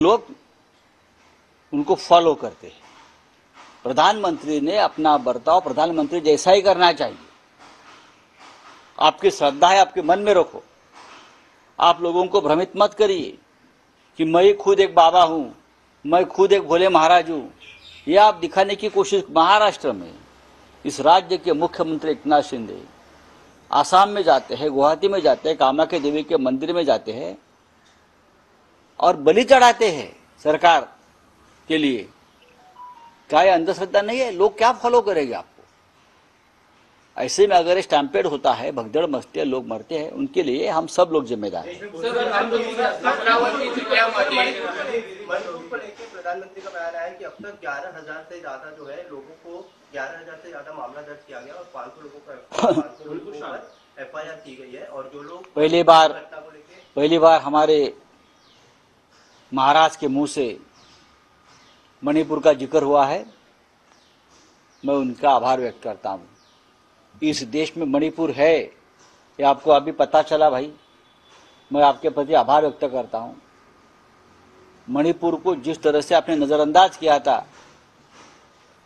लोग उनको फॉलो करते हैं। प्रधानमंत्री ने अपना बर्ताव प्रधानमंत्री जैसा ही करना चाहिए। आपकी श्रद्धा है, आपके मन में रखो। आप लोगों को भ्रमित मत करिए कि मैं खुद एक बाबा हूं, मैं खुद एक भोले महाराज हूं। यह आप दिखाने की कोशिश महाराष्ट्र में इस राज्य के मुख्यमंत्री एकनाथ शिंदे आसाम में जाते हैं, गुवाहाटी में जाते हैं, कामाख्या देवी के मंदिर में जाते हैं और बलि चढ़ाते हैं सरकार के लिए। क्या यह अंधश्रद्धा नहीं है? लोग क्या फॉलो करेंगे आपको? ऐसे में अगर स्टैम्पेड होता है, भगदड़ मचती है, लोग मरते हैं, उनके लिए हम सब लोग जिम्मेदार हैं। प्रधानमंत्री का बयान है कि अब तक 11,000 से ज्यादा जो है लोगों को 11,000 से ज्यादा मामला दर्ज किया गया और 500 लोगों पर FIR की गई है। और जो लोग पहली बार हमारे महाराज के मुंह से मणिपुर का जिक्र हुआ है। मैं उनका आभार व्यक्त करता हूं। इस देश में मणिपुर है, ये आपको अभी पता चला भाई। मैं आपके प्रति आभार व्यक्त करता हूं। मणिपुर को जिस तरह से आपने नजरअंदाज किया था,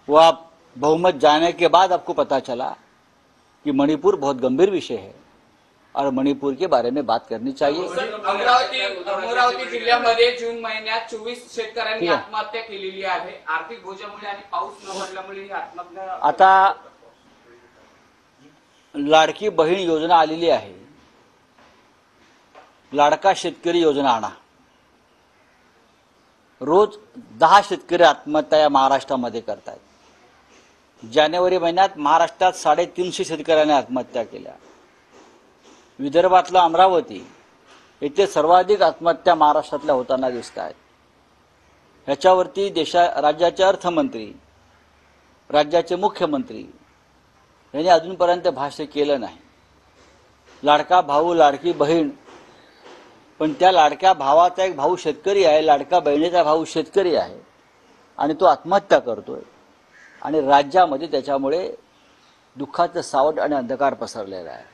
वो आप बहुमत जाने के बाद आपको पता चला कि मणिपुर बहुत गंभीर विषय है और मणिपुर के बारे में बात करनी चाहिए। अमरावती जिल्ह्यामध्ये जून महिन्यात 24 शेतकऱ्यांनी आत्महत्या केलेली आहे। आर्थिक बोजामुळे आणि पाऊस न पडल्यामुळे ही आत्महत्या। आता लाडकी बहीण योजना आलेली आहे, लाडका शेतकरी योजना आणा। रोज 10 शेतकरी आत्महत्या या महाराष्ट्रामध्ये करतायत। जानेवारी महिन्यात महाराष्ट्रात 350 शेतकऱ्यांनी आत्महत्या केल्या। विदर्भातलं अमरावती येथे सर्वाधिक आत्महत्या महाराष्ट्रातल्या होताना दिसत आहेत। ह्याच्यावरती राज्याचे अर्थमंत्री, राज्याचे मुख्यमंत्री यांनी अजूनपर्यंत भाष्य केलं नाही। लाडका भाऊ, लाडकी बहीण, पण त्या लाडक्या भावाचा एक भाऊ शेतकरी आहे, लाडका बहिणीचा भाऊ शेतकरी आहे आणि तो आत्महत्या करतोय आणि राज्यामध्ये त्याच्यामुळे दुःखाचं सावट आणि अंधकार पसरलेला आहे।